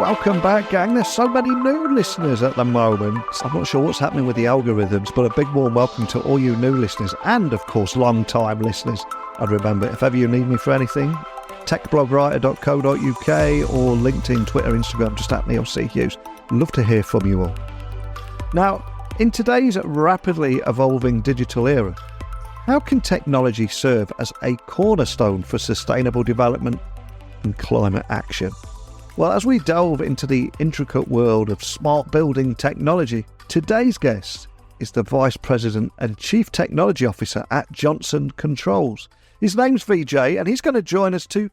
Welcome back, gang. There's so many new listeners at the moment. I'm not sure what's happening with the algorithms, but a big warm welcome to all you new listeners and, of course, long-time listeners. And remember, if ever you need me for anything, techblogwriter.co.uk or LinkedIn, Twitter, Instagram, just at Neil C. Hughes. Love to hear from you all. Now, in today's rapidly evolving digital era, how can technology serve as a cornerstone for sustainable development and climate action? Well, as we delve into the intricate world of smart building technology, today's guest is the Vice President and Chief Technology Officer at Johnson Controls. His name's Vijay, and he's going to join us to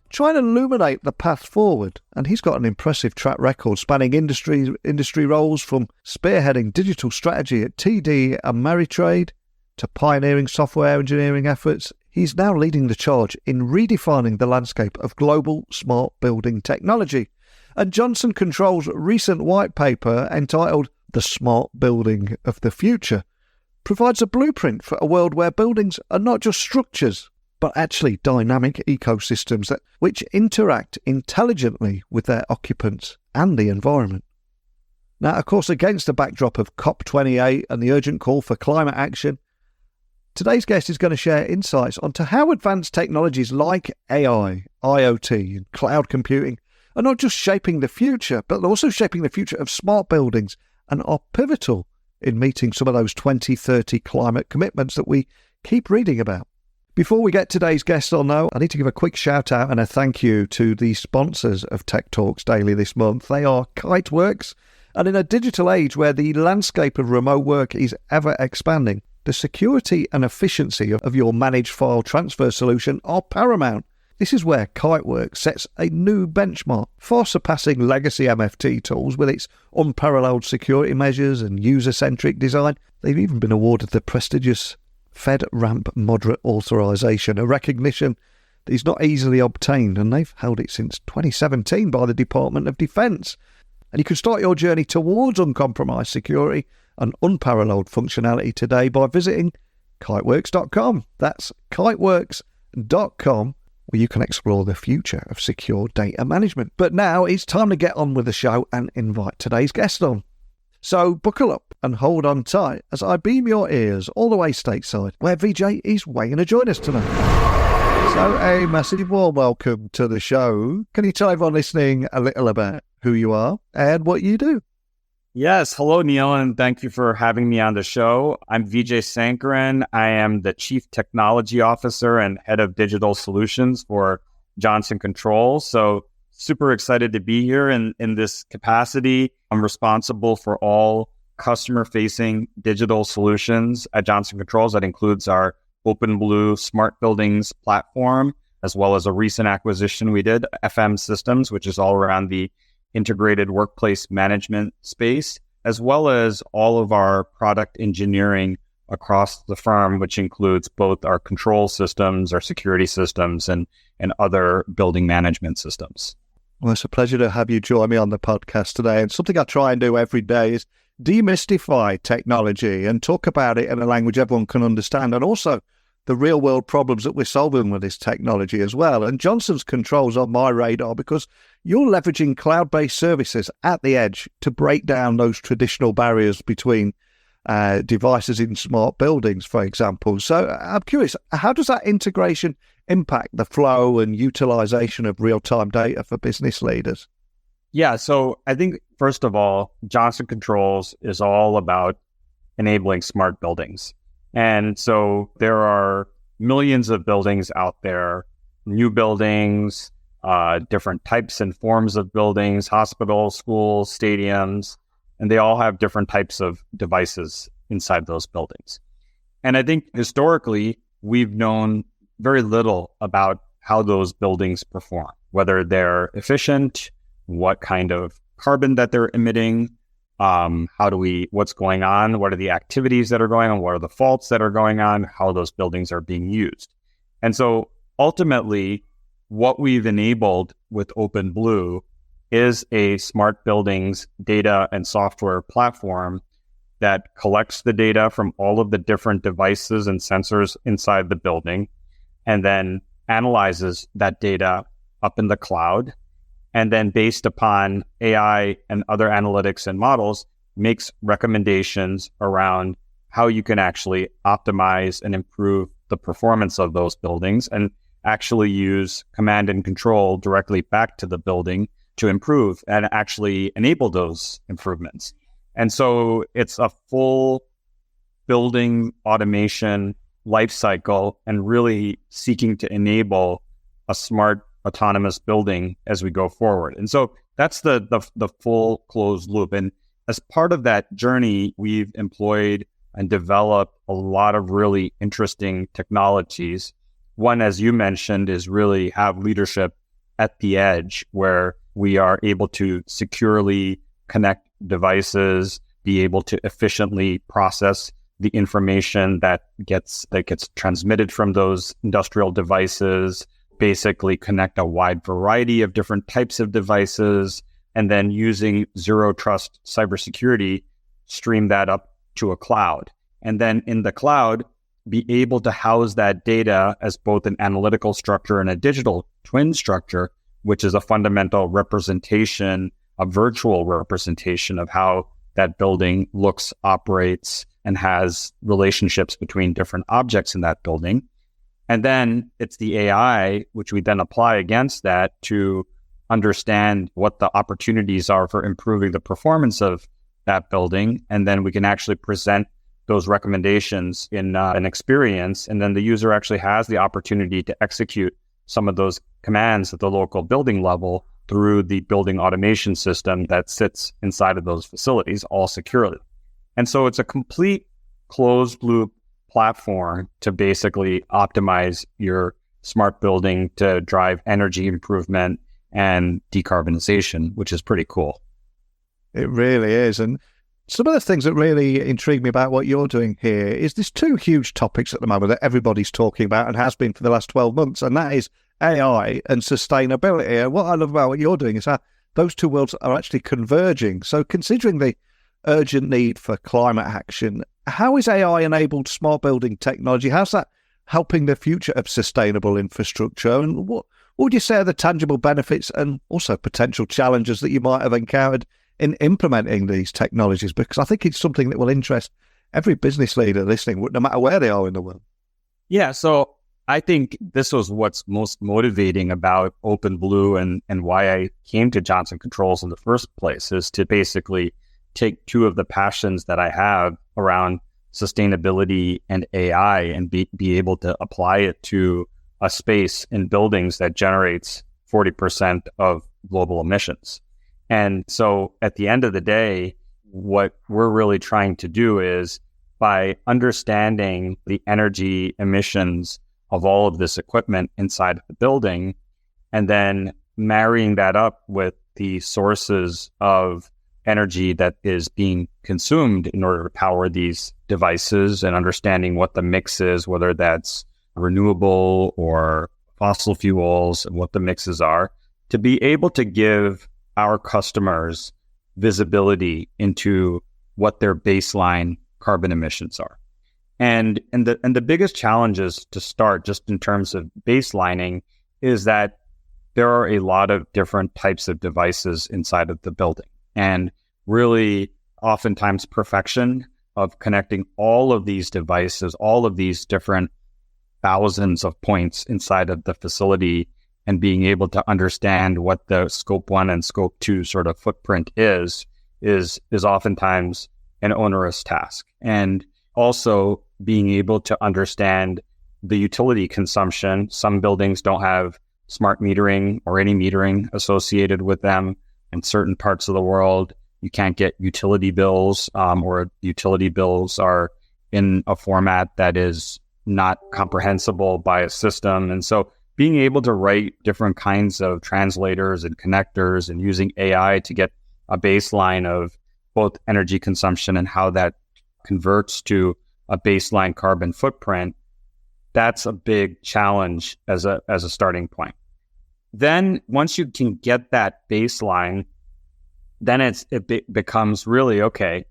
try and illuminate the path forward. And he's got an impressive track record spanning industry roles from spearheading digital strategy at TD and Ameritrade to pioneering software engineering efforts. He's now leading the charge in redefining the landscape of global smart building technology. And Johnson Controls' recent white paper entitled The Smart Building of the Future provides a blueprint for a world where buildings are not just structures, but actually dynamic ecosystems which interact intelligently with their occupants and the environment. Now, of course, against the backdrop of COP28 and the urgent call for climate action, today's guest is going to share insights onto how advanced technologies like AI, IoT, and cloud computing are not just shaping the future, but also shaping the future of smart buildings and are pivotal in meeting some of those 2030 climate commitments that we keep reading about. Before we get today's guest on, though, I need to give a quick shout out and a thank you to the sponsors of Tech Talks Daily this month. They are Kiteworks, and in a digital age where the landscape of remote work is ever expanding, the security and efficiency of your managed file transfer solution are paramount. This is where Kiteworks sets a new benchmark, far surpassing legacy MFT tools with its unparalleled security measures and user-centric design. They've even been awarded the prestigious FedRAMP Moderate Authorization, a recognition that is not easily obtained, and they've held it since 2017 by the Department of Defense. And you can start your journey towards uncompromised security and unparalleled functionality today by visiting kiteworks.com. That's kiteworks.com, where you can explore the future of secure data management. But now it's time to get on with the show and invite today's guest on. So buckle up and hold on tight as I beam your ears all the way stateside, where Vijay is waiting to join us tonight. So a massive warm welcome to the show. Can you tell everyone listening a little about who you are and what you do? Yes. Hello, Neil, and thank you for having me on the show. I'm Vijay Sankaran. I am the Chief Technology Officer and Head of Digital Solutions for Johnson Controls. So super excited to be here in this capacity. I'm responsible for all customer-facing digital solutions at Johnson Controls. That includes our OpenBlue Smart Buildings platform, as well as a recent acquisition we did, FM Systems, which is all around the integrated workplace management space, as well as all of our product engineering across the firm, which includes both our control systems, our security systems, and other building management systems. Well, it's a pleasure to have you join me on the podcast today. And something I try and do every day is demystify technology and talk about it in a language everyone can understand, and also the real world problems that we're solving with this technology as well. And Johnson's Controls on my radar because you're leveraging cloud-based services at the edge to break down those traditional barriers between devices in smart buildings, for example. So I'm curious, how does that integration impact the flow and utilization of real-time data for business leaders? Yeah, so I think, first of all, Johnson Controls is all about enabling smart buildings. And so there are millions of buildings out there, new buildings, different types and forms of buildings, hospitals, schools, stadiums, and they all have different types of devices inside those buildings. And I think historically, we've known very little about how those buildings perform, whether they're efficient, what kind of carbon that they're emitting, what's going on, what are the activities that are going on, what are the faults that are going on, how those buildings are being used. And so ultimately, what we've enabled with OpenBlue is a smart buildings data and software platform that collects the data from all of the different devices and sensors inside the building, and then analyzes that data up in the cloud and then based upon AI and other analytics and models, makes recommendations around how you can actually optimize and improve the performance of those buildings and actually use command and control directly back to the building to improve and actually enable those improvements. And so it's a full building automation life cycle and really seeking to enable a smart autonomous building as we go forward. And so that's the full closed loop. And as part of that journey, we've employed and developed a lot of really interesting technologies. One, as you mentioned, is really have leadership at the edge where we are able to securely connect devices, be able to efficiently process the information that gets transmitted from those industrial devices, basically connect a wide variety of different types of devices, and then using zero trust cybersecurity, stream that up to a cloud. And then in the cloud, be able to house that data as both an analytical structure and a digital twin structure, which is a fundamental representation, a virtual representation of how that building looks, operates, and has relationships between different objects in that building. And then it's the AI, which we then apply against that to understand what the opportunities are for improving the performance of that building. And then we can actually present those recommendations in an experience. And then the user actually has the opportunity to execute some of those commands at the local building level through the building automation system that sits inside of those facilities, all securely. And so it's a complete closed loop platform to basically optimize your smart building to drive energy improvement and decarbonization, which is pretty cool. It really is. And some of the things that really intrigue me about what you're doing here is there's two huge topics at the moment that everybody's talking about and has been for the last 12 months, and that is AI and sustainability. And what I love about what you're doing is how those two worlds are actually converging. So considering the urgent need for climate action, how is AI-enabled smart building technology, how's that helping the future of sustainable infrastructure? And what would you say are the tangible benefits and also potential challenges that you might have encountered in implementing these technologies? Because I think it's something that will interest every business leader listening, no matter where they are in the world. Yeah, so I think this was what's most motivating about OpenBlue and why I came to Johnson Controls in the first place, is to basically take two of the passions that I have around sustainability and AI and be able to apply it to a space in buildings that generates 40% of global emissions. And so at the end of the day, what we're really trying to do is, by understanding the energy emissions of all of this equipment inside of the building, and then marrying that up with the sources of energy that is being consumed in order to power these devices, and understanding what the mix is, whether that's renewable or fossil fuels, and what the mixes are, to be able to give our customers visibility into what their baseline carbon emissions are. And the biggest challenges to start, just in terms of baselining, is that there are a lot of different types of devices inside of the building. And really, oftentimes, perfection of connecting all of these devices, all of these different thousands of points inside of the facility, and being able to understand what the scope 1 and scope 2 sort of footprint is oftentimes an onerous task. And also being able to understand the utility consumption. Some buildings don't have smart metering or any metering associated with them. In certain parts of the world, you can't get utility bills, or utility bills are in a format that is not comprehensible by a system. And so being able to write different kinds of translators and connectors and using AI to get a baseline of both energy consumption and how that converts to a baseline carbon footprint, that's a big challenge as a starting point. Then once you can get that baseline, then it becomes really, okay,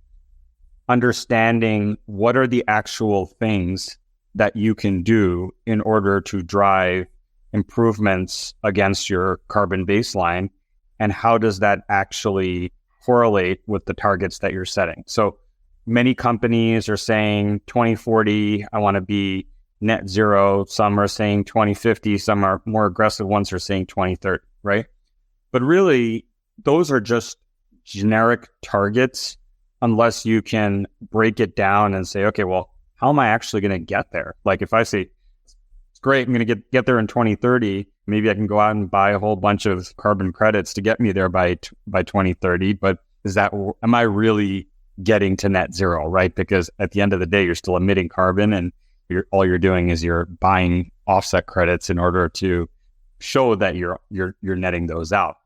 understanding what are the actual things that you can do in order to drive improvements against your carbon baseline. and how does that actually correlate with the targets that you're setting? So many companies are saying 2040, I want to be net zero. Some are saying 2050. Some are more aggressive ones are saying 2030, right? But really, those are just generic targets unless you can break it down and say, okay, well, how am I actually going to get there? Like if I say, it's great, I'm going to get there in 2030, maybe I can go out and buy a whole bunch of carbon credits to get me there by 2030. But am I really getting to net zero, right? Because at the end of the day, you're still emitting carbon, and all you're doing is you're buying offset credits in order to show that you're netting those out.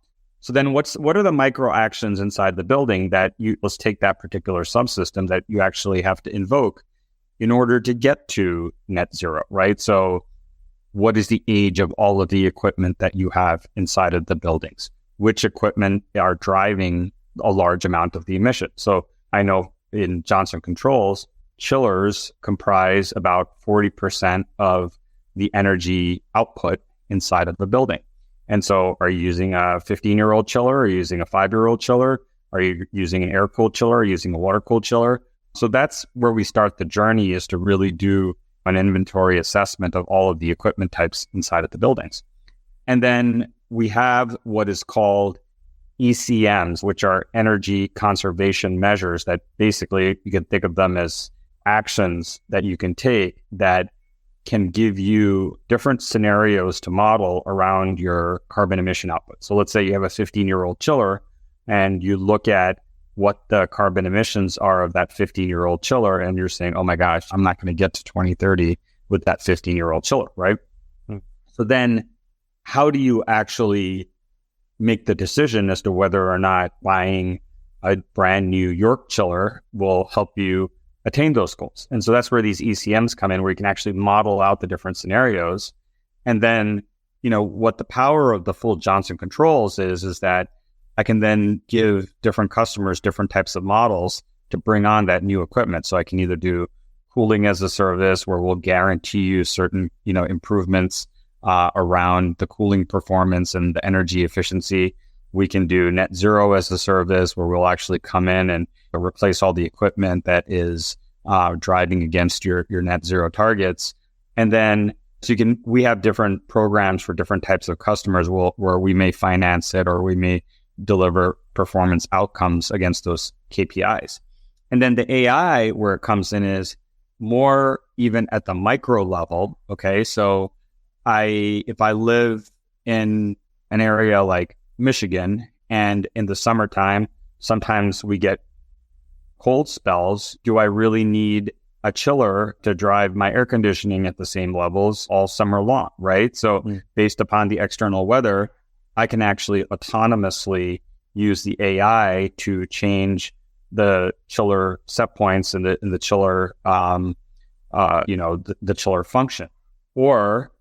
So then what are the micro actions inside the building that let's take that particular subsystem that you actually have to invoke in order to get to net zero, right? So what is the age of all of the equipment that you have inside of the buildings? Which equipment are driving a large amount of the emission? So I know in Johnson Controls, chillers comprise about 40% of the energy output inside of the building. And so are you using a 15-year-old chiller? Are you using a 5-year-old chiller? Are you using an air-cooled chiller? Are you using a water-cooled chiller? So that's where we start the journey, is to really do an inventory assessment of all of the equipment types inside of the buildings. And then we have what is called ECMs, which are energy conservation measures that basically you can think of them as actions that you can take that can give you different scenarios to model around your carbon emission output. So let's say you have a 15-year-old chiller and you look at what the carbon emissions are of that 15-year-old chiller, and you're saying, oh my gosh, I'm not going to get to 2030 with that 15-year-old chiller, right? So then how do you actually make the decision as to whether or not buying a brand new York chiller will help you attain those goals? And so that's where these ECMs come in, where you can actually model out the different scenarios. And then, what the power of the full Johnson Controls is that I can then give different customers different types of models to bring on that new equipment. So I can either do cooling as a service, where we'll guarantee you certain, improvements around the cooling performance and the energy efficiency. We can do net zero as a service, where we'll actually come in and replace all the equipment that is driving against your net zero targets. And then we have different programs for different types of customers where we may finance it, or we may deliver performance outcomes against those KPIs. And then the AI, where it comes in, is more even at the micro level. Okay. So if I live in an area like Michigan, and in the summertime, sometimes we get cold spells, do I really need a chiller to drive my air conditioning at the same levels all summer long, right? So based upon the external weather, I can actually autonomously use the AI to change the chiller set points and the chiller, the chiller function. Or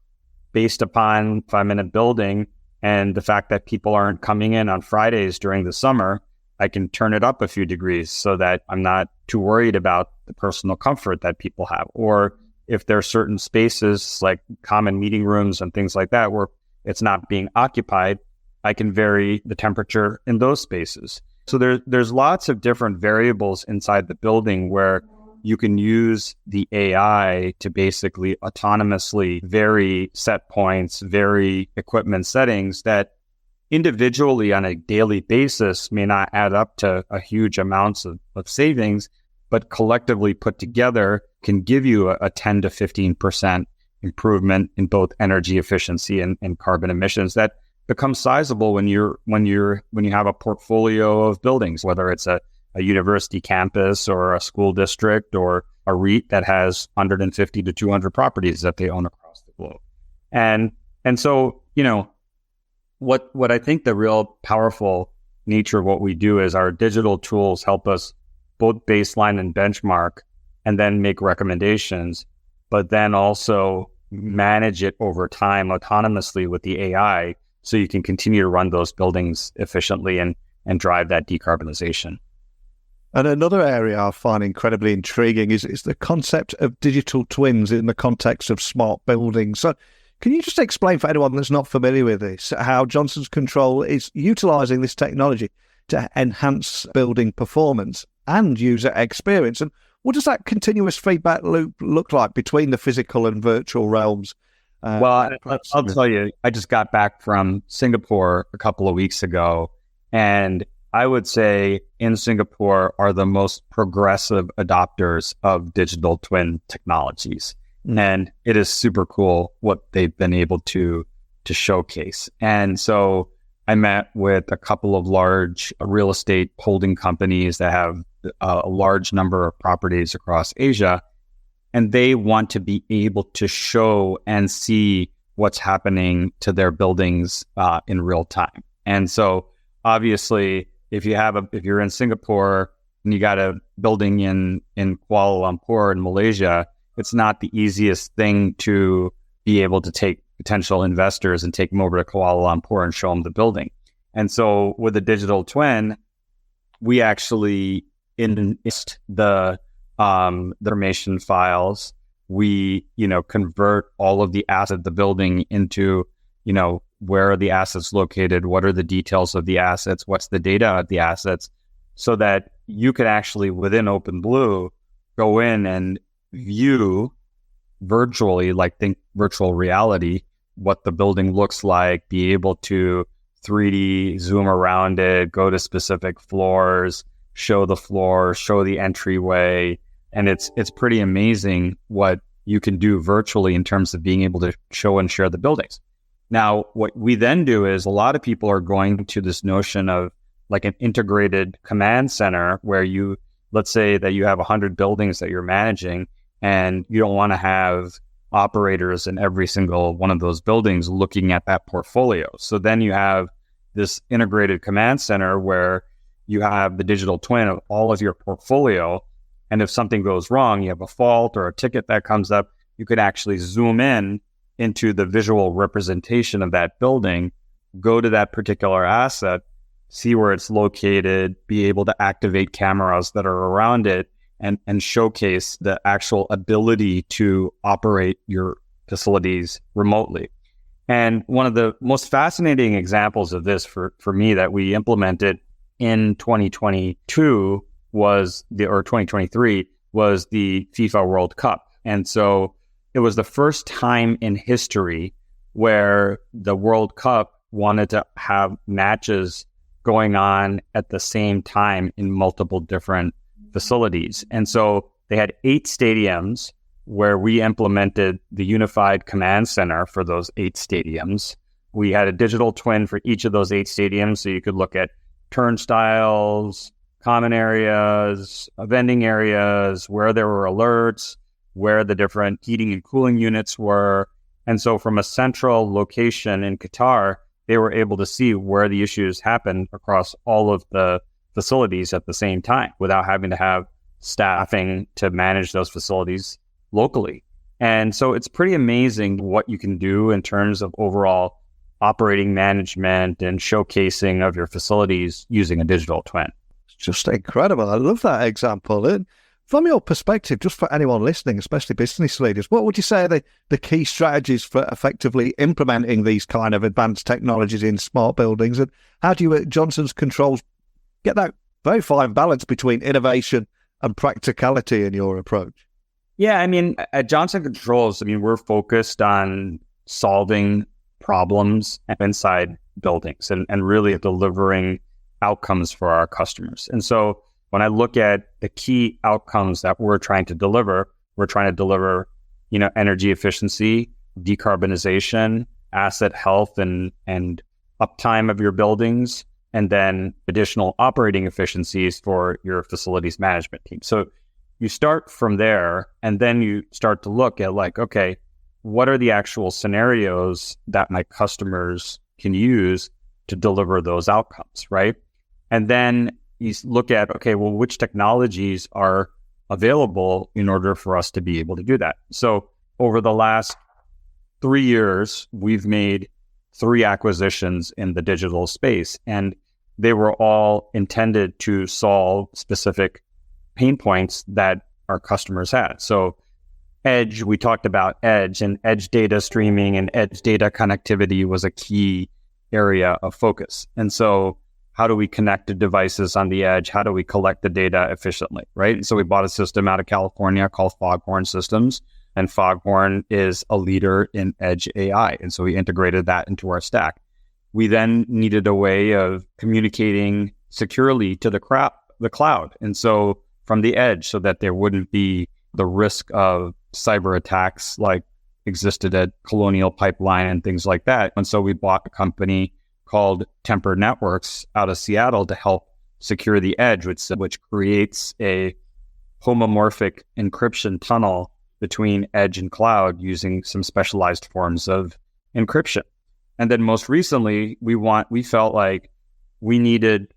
based upon if I'm in a building and the fact that people aren't coming in on Fridays during the summer, I can turn it up a few degrees so that I'm not too worried about the personal comfort that people have. Or if there are certain spaces like common meeting rooms and things like that where it's not being occupied, I can vary the temperature in those spaces. So there's lots of different variables inside the building where you can use the AI to basically autonomously vary set points, vary equipment settings that individually on a daily basis may not add up to a huge amounts of savings, but collectively put together can give you a 10 to 15% improvement in both energy efficiency and carbon emissions that becomes sizable when you have a portfolio of buildings, whether it's a university campus or a school district or a REIT that has 150 to 200 properties that they own across the globe. And so, what I think the real powerful nature of what we do is our digital tools help us both baseline and benchmark and then make recommendations, but then also manage it over time autonomously with the AI so you can continue to run those buildings efficiently and drive that decarbonization. And another area I find incredibly intriguing is the concept of digital twins in the context of smart buildings. So Can you just explain for anyone that's not familiar with this, how Johnson's Control is utilising this technology to enhance building performance and user experience? And what does that continuous feedback loop look like between the physical and virtual realms? Well, I'll tell you, I just got back from Singapore a couple of weeks ago, and I would say in Singapore are the most progressive adopters of digital twin technologies. And it is super cool what they've been able to showcase. And so I met with a couple of large real estate holding companies that have a large number of properties across Asia, and they want to be able to show and see what's happening to their buildings in real time. And so obviously, if you're in Singapore and you got a building in Kuala Lumpur in Malaysia, it's not the easiest thing to be able to take potential investors and take them over to Kuala Lumpur and show them the building. And so with the digital twin, we actually ingest the information files. We, convert all of the assets of the building into, where are the assets located? What are the details of the assets? What's the data of the assets? So that you could actually, within OpenBlue, go in and view virtually, like think virtual reality, what the building looks like, be able to 3D zoom around it, go to specific floors, show the floor, show the entryway. And it's pretty amazing what you can do virtually in terms of being able to show and share the buildings. Now, what we then do is a lot of people are going to this notion of like an integrated command center where let's say that you have 100 buildings that you're managing and you don't want to have operators in every single one of those buildings looking at that portfolio. So then you have this integrated command center where you have the digital twin of all of your portfolio. And if something goes wrong, you have a fault or a ticket that comes up, you could actually zoom in into the visual representation of that building, go to that particular asset, see where it's located, be able to activate cameras that are around it, and showcase the actual ability to operate your facilities remotely. And one of the most fascinating examples of this for me that we implemented in 2022 or 2023 was the FIFA World Cup. And so it was the first time in history where the World Cup wanted to have matches going on at the same time in multiple different facilities. And so they had 8 stadiums where we implemented the unified command center for those 8 stadiums. We had a digital twin for each of those 8 stadiums, so you could look at turnstiles, common areas, vending areas, where there were alerts, where the different heating and cooling units were. And so from a central location in Qatar, they were able to see where the issues happened across all of the facilities at the same time without having to have staffing to manage those facilities locally. And so it's pretty amazing what you can do in terms of overall operating management and showcasing of your facilities using a digital twin. It's just incredible. I love that example. And from your perspective, just for anyone listening, especially business leaders, what would you say are the key strategies for effectively implementing these kind of advanced technologies in smart buildings? And how do you at Johnson's Controls get that very fine balance between innovation and practicality in your approach? Yeah, I mean, at Johnson Controls, we're focused on solving problems inside buildings and really delivering outcomes for our customers. And so when I look at the key outcomes that we're trying to deliver, energy efficiency, decarbonization, asset health and uptime of your buildings, and then additional operating efficiencies for your facilities management team. So you start from there, and then you start to look at okay, what are the actual scenarios that my customers can use to deliver those outcomes, right? And then you look at, which technologies are available in order for us to be able to do that. So over the last 3 years, we've made 3 acquisitions in the digital space, and they were all intended to solve specific pain points that our customers had. So edge, we talked about edge, and edge data streaming and edge data connectivity was a key area of focus. And so how do we connect the devices on the edge? How do we collect the data efficiently, right? And so we bought a system out of California called Foghorn Systems, and Foghorn is a leader in edge AI. And so we integrated that into our stack. We then needed a way of communicating securely to the cloud. And so from the edge, so that there wouldn't be the risk of cyber attacks like existed at Colonial Pipeline and things like that. And so we bought a company called Temper Networks out of Seattle to help secure the edge, which creates a homomorphic encryption tunnel between edge and cloud using some specialized forms of encryption. And then most recently, we felt like we needed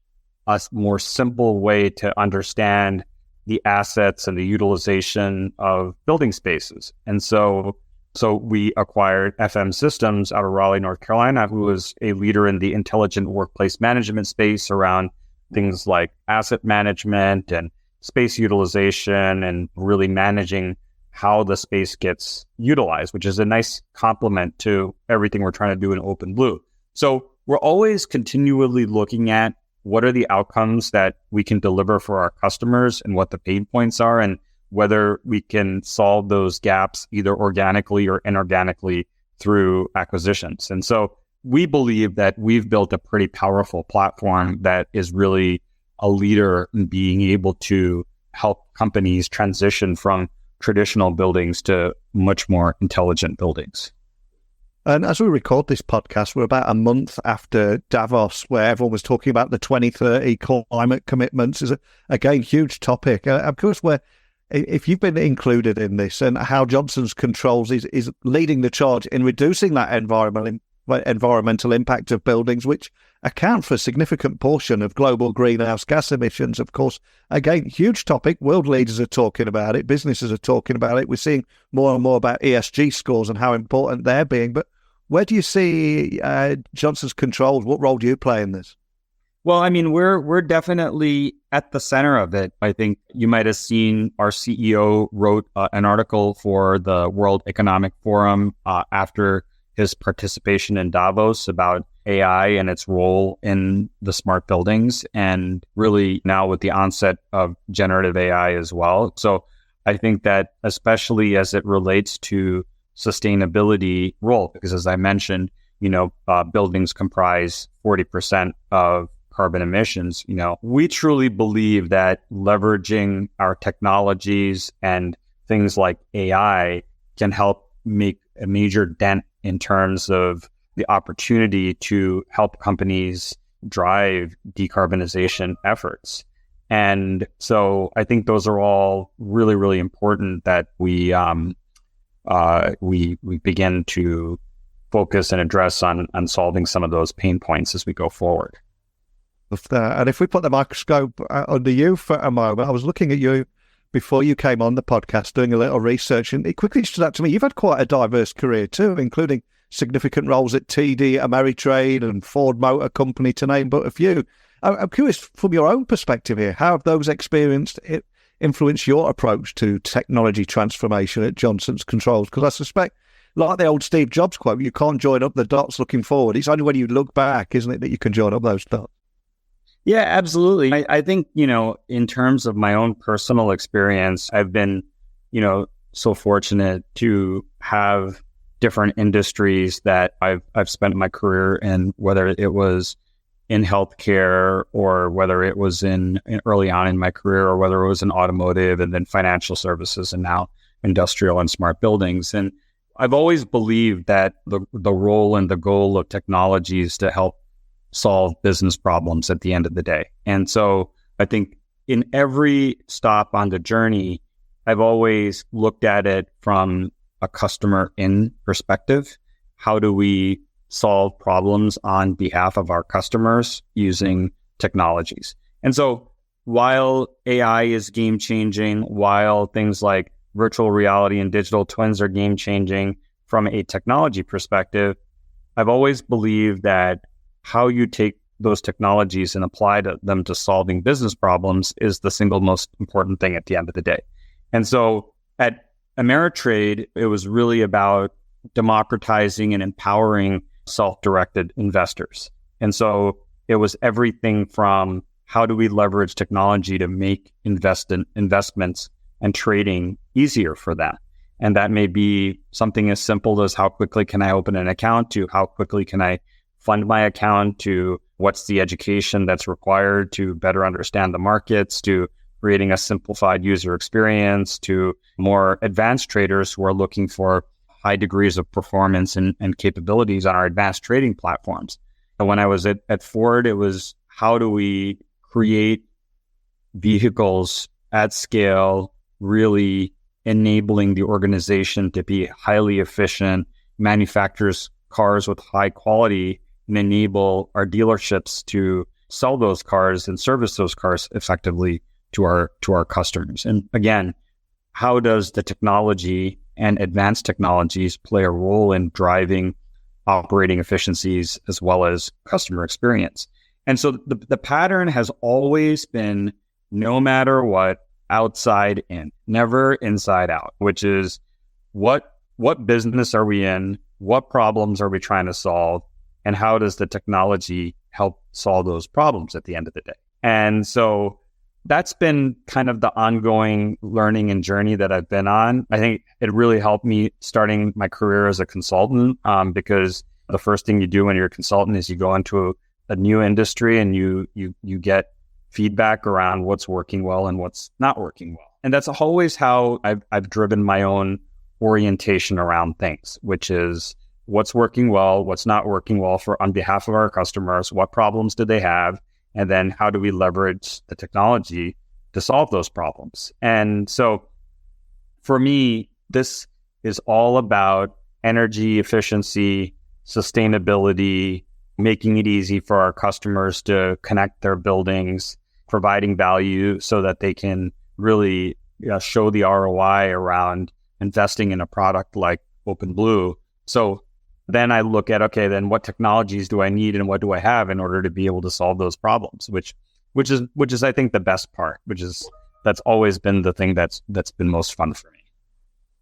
a more simple way to understand the assets and the utilization of building spaces. And so we acquired FM Systems out of Raleigh, North Carolina, who is a leader in the intelligent workplace management space around things like asset management and space utilization and really managing how the space gets utilized, which is a nice complement to everything we're trying to do in OpenBlue. So we're always continually looking at what are the outcomes that we can deliver for our customers and what the pain points are, and whether we can solve those gaps either organically or inorganically through acquisitions. And so we believe that we've built a pretty powerful platform that is really a leader in being able to help companies transition from traditional buildings to much more intelligent buildings. And as we record this podcast, we're about a month after Davos, where everyone was talking about the 2030 climate commitments. Is again huge topic. Of course, if you've been included in this, and how Johnson's Controls is leading the charge in reducing that environmental impact of buildings, which account for a significant portion of global greenhouse gas emissions. Of course, again, huge topic. World leaders are talking about it. Businesses are talking about it. We're seeing more and more about ESG scores and how important they're being. But where do you see Johnson's Controls? What role do you play in this? Well, I mean, we're definitely at the center of it. I think you might have seen our CEO wrote an article for the World Economic Forum after his participation in Davos about AI and its role in the smart buildings, and really now with the onset of generative AI as well. So I think that especially as it relates to sustainability role, because as I mentioned, buildings comprise 40% of carbon emissions. We truly believe that leveraging our technologies and things like AI can help make a major dent in terms of the opportunity to help companies drive decarbonization efforts. And so I think those are all really, really important that we begin to focus and address on solving some of those pain points as we go forward. And if we put the microscope under you for a moment, I was looking at you before you came on the podcast, doing a little research, and it quickly stood out to me. You've had quite a diverse career too, including significant roles at TD, Ameritrade, and Ford Motor Company, to name but a few. I'm curious, from your own perspective here, how have those experiences influenced your approach to technology transformation at Johnson's Controls? Because I suspect, like the old Steve Jobs quote, you can't join up the dots looking forward. It's only when you look back, isn't it, that you can join up those dots? Yeah, absolutely. I think, in terms of my own personal experience, I've been, so fortunate to have different industries that I've spent my career in, whether it was in healthcare or whether it was in early on in my career, or whether it was in automotive and then financial services and now industrial and smart buildings. And I've always believed that the role and the goal of technology is to help solve business problems at the end of the day. And so I think in every stop on the journey, I've always looked at it from a customer in perspective. How do we solve problems on behalf of our customers using technologies? And so while AI is game changing, while things like virtual reality and digital twins are game changing from a technology perspective, I've always believed that how you take those technologies and apply them to solving business problems is the single most important thing at the end of the day. And so at Ameritrade, it was really about democratizing and empowering self-directed investors. And so it was everything from how do we leverage technology to make investments and trading easier for them. And that may be something as simple as how quickly can I open an account, to how quickly can I fund my account, to what's the education that's required to better understand the markets, to creating a simplified user experience, to more advanced traders who are looking for high degrees of performance and capabilities on our advanced trading platforms. And when I was at Ford, it was how do we create vehicles at scale, really enabling the organization to be highly efficient, manufactures cars with high quality, and enable our dealerships to sell those cars and service those cars effectively to our customers. And again, how does the technology and advanced technologies play a role in driving operating efficiencies as well as customer experience? And so the pattern has always been, no matter what, outside in, never inside out, which is what business are we in? What problems are we trying to solve? And how does the technology help solve those problems at the end of the day? And so that's been kind of the ongoing learning and journey that I've been on. I think it really helped me starting my career as a consultant, because the first thing you do when you're a consultant is you go into a new industry and you get feedback around what's working well and what's not working well. And that's always how I've driven my own orientation around things, which is what's working well, what's not working well on behalf of our customers, what problems do they have, and then how do we leverage the technology to solve those problems. And so for me, this is all about energy efficiency, sustainability, making it easy for our customers to connect their buildings, providing value so that they can really show the ROI around investing in a product like OpenBlue. So then I look at, okay, then what technologies do I need and what do I have in order to be able to solve those problems, which is I think the best part, that's always been the thing that's been most fun for me.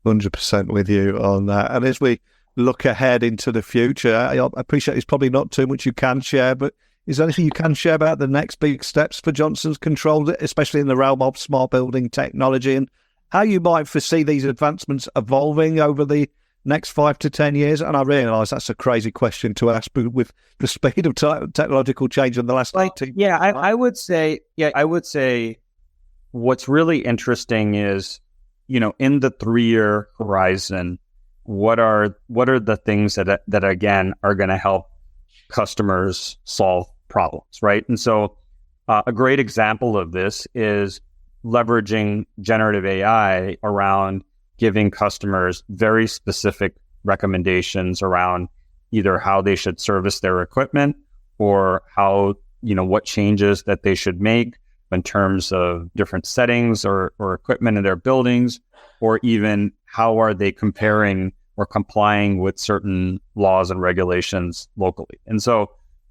100% with you on that. And as we look ahead into the future, I appreciate there's probably not too much you can share, but is there anything you can share about the next big steps for Johnson's Controls, especially in the realm of smart building technology, and how you might foresee these advancements evolving over the next 5 to 10 years? And I realise that's a crazy question to ask, but with the speed of technological change in the last 18 months. Yeah, I would say what's really interesting is, in the 3-year horizon, what are the things that again are going to help customers solve problems, right? And so a great example of this is leveraging generative AI around giving customers very specific recommendations around either how they should service their equipment or how, what changes that they should make in terms of different settings or equipment in their buildings, or even how are they comparing or complying with certain laws and regulations locally. And so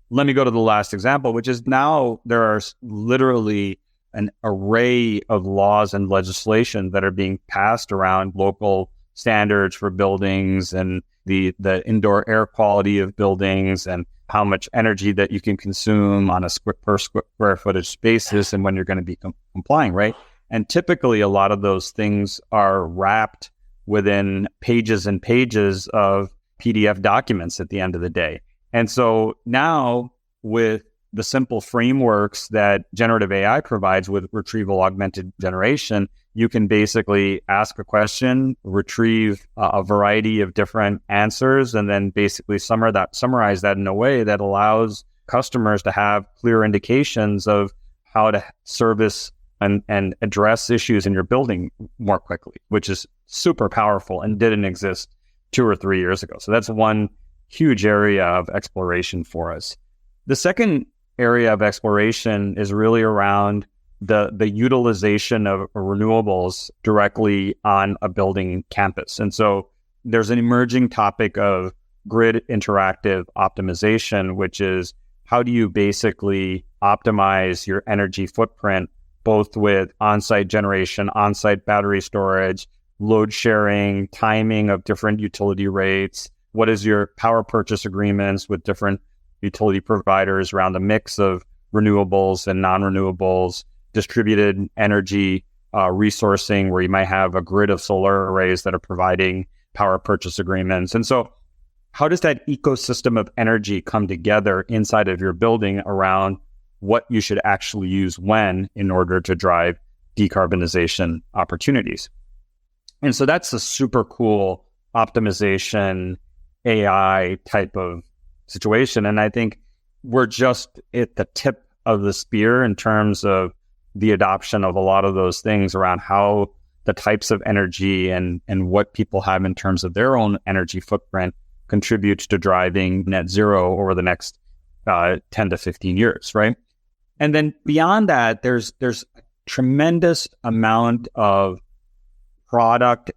let me go to the last example, which is now there are literally an array of laws and legislation that are being passed around local standards for buildings and the indoor air quality of buildings and how much energy that you can consume on a per square footage basis and when you're going to be complying, right? And typically a lot of those things are wrapped within pages and pages of PDF documents at the end of the day. And so now with the simple frameworks that generative AI provides with retrieval augmented generation, you can basically ask a question, retrieve a variety of different answers, and then basically summarize that in a way that allows customers to have clear indications of how to service and address issues in your building more quickly, which is super powerful and didn't exist 2 or 3 years ago. So that's one huge area of exploration for us. The second area of exploration is really around the utilization of renewables directly on a building campus. And so there's an emerging topic of grid interactive optimization, which is how do you basically optimize your energy footprint, both with on-site generation, on-site battery storage, load sharing, timing of different utility rates? What is your power purchase agreements with different utility providers around the mix of renewables and non-renewables, distributed energy resourcing, where you might have a grid of solar arrays that are providing power purchase agreements. And so how does that ecosystem of energy come together inside of your building around what you should actually use when in order to drive decarbonization opportunities? And so that's a super cool optimization AI type of situation. And I think we're just at the tip of the spear in terms of the adoption of a lot of those things around how the types of energy and what people have in terms of their own energy footprint contributes to driving net zero over the next 10 to 15 years, right? And then beyond that, there's a tremendous amount of product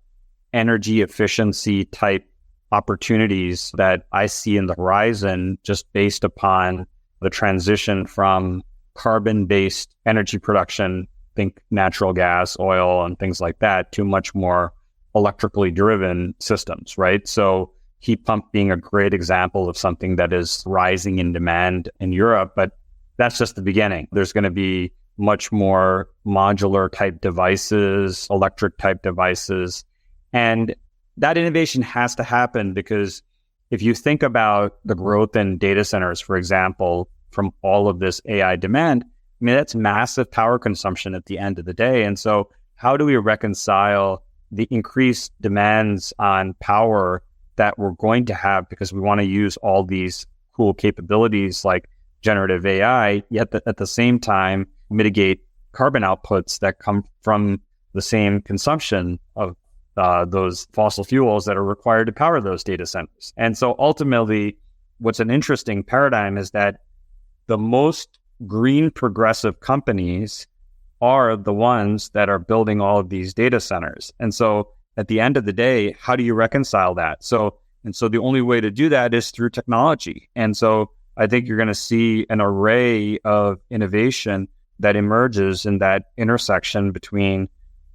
energy efficiency type opportunities that I see in the horizon, just based upon the transition from carbon-based energy production, think natural gas, oil, and things like that, to much more electrically driven systems, right? So heat pump being a great example of something that is rising in demand in Europe, but that's just the beginning. There's going to be much more modular type devices, electric type devices. And that innovation has to happen, because if you think about the growth in data centers, for example, from all of this AI demand, I mean, that's massive power consumption at the end of the day. And so how do we reconcile the increased demands on power that we're going to have because we want to use all these cool capabilities like generative AI, yet at the same time mitigate carbon outputs that come from the same consumption of those fossil fuels that are required to power those data centers? And so ultimately, what's an interesting paradigm is that the most green progressive companies are the ones that are building all of these data centers. And so at the end of the day, how do you reconcile that? So the only way to do that is through technology. And so I think you're going to see an array of innovation that emerges in that intersection between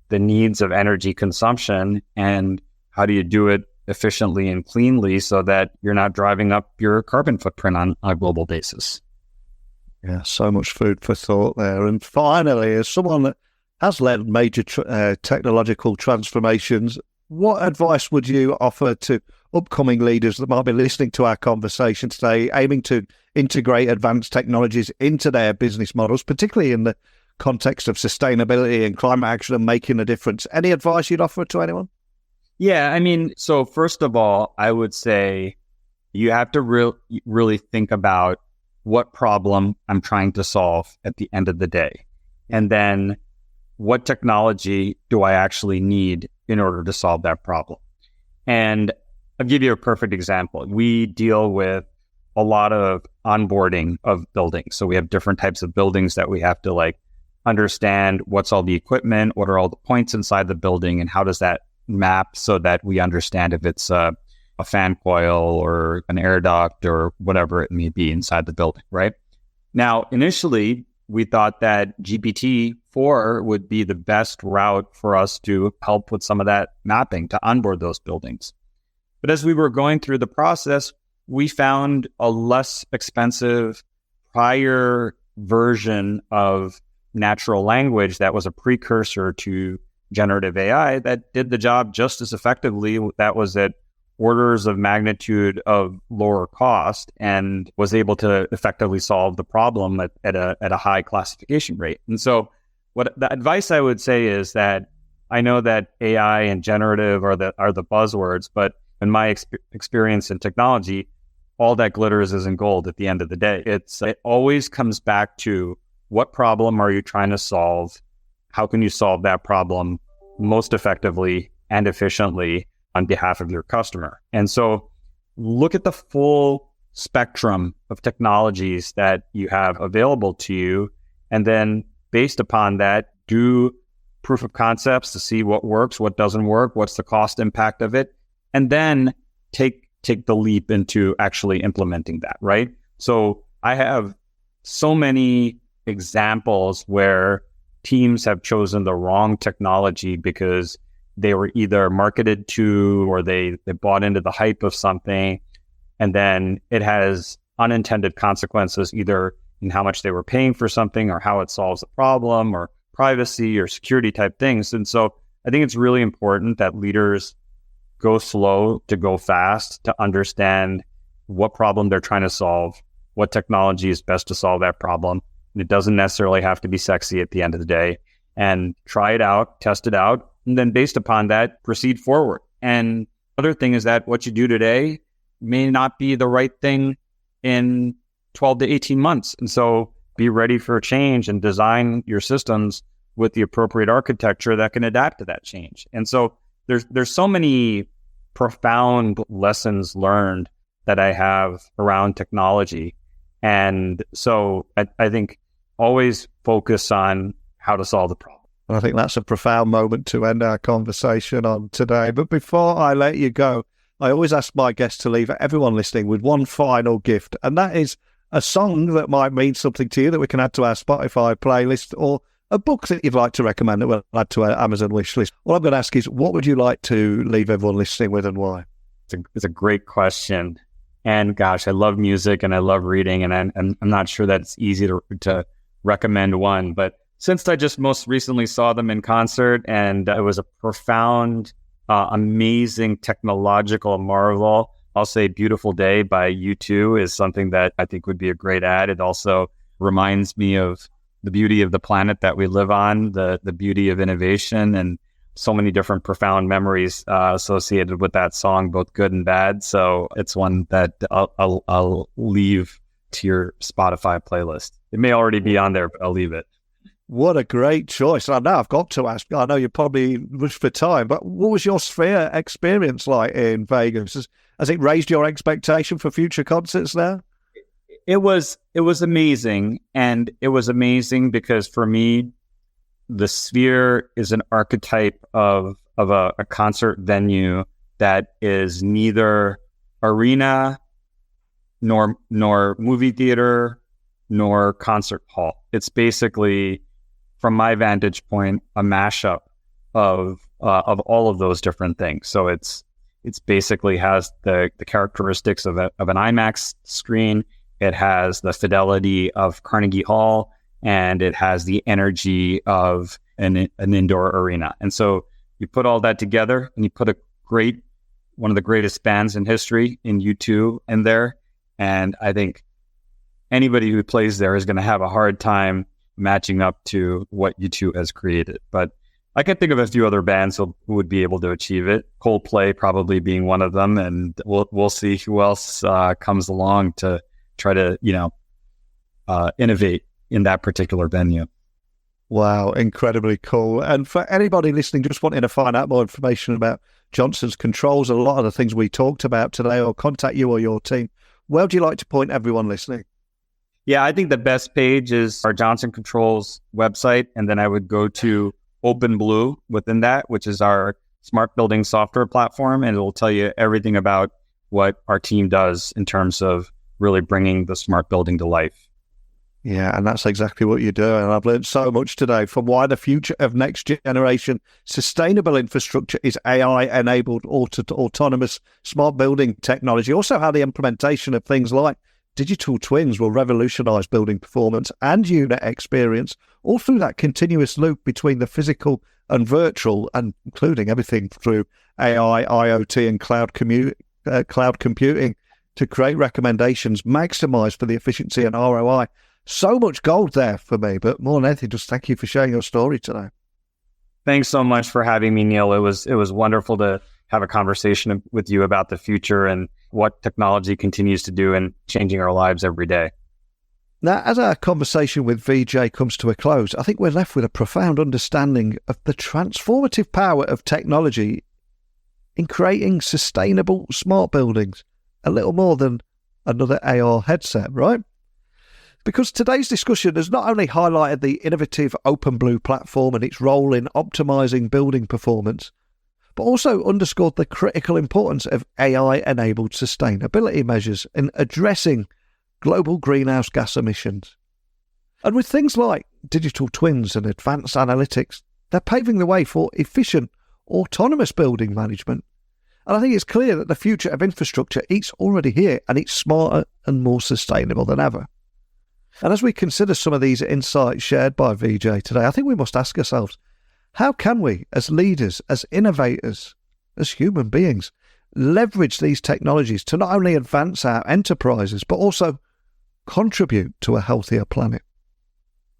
the needs of energy consumption and how do you do it efficiently and cleanly so that you're not driving up your carbon footprint on a global basis. Yeah, so much food for thought there. And finally, as someone that has led major technological transformations, what advice would you offer to upcoming leaders that might be listening to our conversation today, aiming to integrate advanced technologies into their business models, particularly in the context of sustainability and climate action and making a difference? Any advice you'd offer to anyone? Yeah, I mean, so first of all, I would say you have to really think about what problem I'm trying to solve at the end of the day. And then what technology do I actually need in order to solve that problem? And I'll give you a perfect example. We deal with a lot of onboarding of buildings. So we have different types of buildings that we have to understand what's all the equipment, what are all the points inside the building, and how does that map so that we understand if it's a fan coil or an air duct or whatever it may be inside the building, right? Now, initially, we thought that GPT-4 would be the best route for us to help with some of that mapping to onboard those buildings. But as we were going through the process, we found a less expensive prior version of natural language that was a precursor to generative AI that did the job just as effectively. That was at orders of magnitude of lower cost and was able to effectively solve the problem at a high classification rate. And so what the advice I would say is that I know that AI and generative are the buzzwords, but in my experience in technology, all that glitters isn't gold at the end of the day. It always comes back to what problem are you trying to solve? How can you solve that problem most effectively and efficiently on behalf of your customer? And so look at the full spectrum of technologies that you have available to you. And then based upon that, do proof of concepts to see what works, what doesn't work, what's the cost impact of it, and then take the leap into actually implementing that, right? So I have so many examples where teams have chosen the wrong technology because they were either marketed to or they bought into the hype of something. And then it has unintended consequences, either in how much they were paying for something or how it solves a problem or privacy or security type things. And so I think it's really important that leaders go slow to go fast, to understand what problem they're trying to solve, what technology is best to solve that problem. And it doesn't necessarily have to be sexy at the end of the day. And try it out, test it out, and then based upon that, proceed forward. And other thing is that what you do today may not be the right thing in 12 to 18 months. And so be ready for change and design your systems with the appropriate architecture that can adapt to that change. And so there's so many profound lessons learned that I have around technology. And so I think always focus on how to solve the problem. I think that's a profound moment to end our conversation on today. But before I let you go, I always ask my guests to leave everyone listening with one final gift, and that is a song that might mean something to you that we can add to our Spotify playlist, or a book that you'd like to recommend that we'll add to our Amazon wish list. All I'm going to ask is, what would you like to leave everyone listening with and why? It's a great question. And gosh, I love music and I love reading, and I'm not sure that it's easy to recommend one. But since I just most recently saw them in concert, and it was a profound, amazing technological marvel, I'll say Beautiful Day by U2 is something that I think would be a great ad. It also reminds me of the beauty of the planet that we live on, the beauty of innovation, and so many different profound memories associated with that song, both good and bad. So it's one that I'll leave to your Spotify playlist. It may already be on there, but I'll leave it. What a great choice. I know I've got to ask, I know you're probably rushed for time, but what was your Sphere experience like in Vegas? Has it raised your expectation for future concerts now? It was amazing. And it was amazing because for me, the Sphere is an archetype of a concert venue that is neither arena nor movie theater nor concert hall. It's basically, from my vantage point, a mashup of all of those different things. So it's basically has the characteristics of an IMAX screen. It has the fidelity of Carnegie Hall, and it has the energy of an indoor arena. And so you put all that together, and you put one of the greatest bands in history in U2 in there. And I think anybody who plays there is going to have a hard time matching up to what U2 has created. But I can think of a few other bands who would be able to achieve it. Coldplay probably being one of them, and we'll see who else comes along to try to innovate in that particular venue. Wow, incredibly cool. And for anybody listening, just wanting to find out more information about Johnson's Controls, a lot of the things we talked about today, or contact you or your team, where would you like to point everyone listening? Yeah, I think the best page is our Johnson Controls website, and then I would go to OpenBlue within that, which is our smart building software platform, and it will tell you everything about what our team does in terms of really bringing the smart building to life. Yeah, and that's exactly what you're doing. And I've learned so much today, from why the future of next generation sustainable infrastructure is AI-enabled autonomous smart building technology. Also, how the implementation of things like digital twins will revolutionize building performance and unit experience, all through that continuous loop between the physical and virtual, and including everything through AI, IoT, and cloud computing to create recommendations maximized for the efficiency and ROI. So much gold there for me, but more than anything, just thank you for sharing your story today. Thanks so much for having me, Neil. It was wonderful to have a conversation with you about the future and what technology continues to do in changing our lives every day. Now, as our conversation with Vijay comes to a close, I think we're left with a profound understanding of the transformative power of technology in creating sustainable smart buildings. A little more than another AR headset, right? Because today's discussion has not only highlighted the innovative OpenBlue platform and its role in optimizing building performance, but also underscored the critical importance of AI-enabled sustainability measures in addressing global greenhouse gas emissions. And with things like digital twins and advanced analytics, they're paving the way for efficient, autonomous building management. And I think it's clear that the future of infrastructure is already here, and it's smarter and more sustainable than ever. And as we consider some of these insights shared by Vijay today, I think we must ask ourselves, how can we, as leaders, as innovators, as human beings, leverage these technologies to not only advance our enterprises, but also contribute to a healthier planet?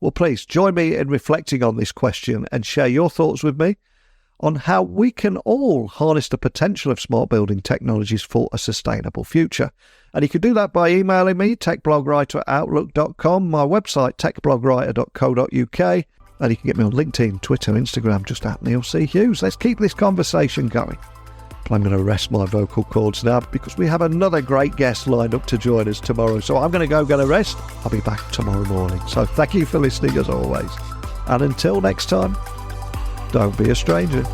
Well, please join me in reflecting on this question and share your thoughts with me on how we can all harness the potential of smart building technologies for a sustainable future. And you can do that by emailing me, techblogwriter@outlook.com, my website, techblogwriter.co.uk, and you can get me on LinkedIn, Twitter, Instagram, just @NeilC.Hughes. Let's keep this conversation going. But I'm going to rest my vocal cords now because we have another great guest lined up to join us tomorrow. So I'm going to go get a rest. I'll be back tomorrow morning. So thank you for listening as always. And until next time, don't be a stranger.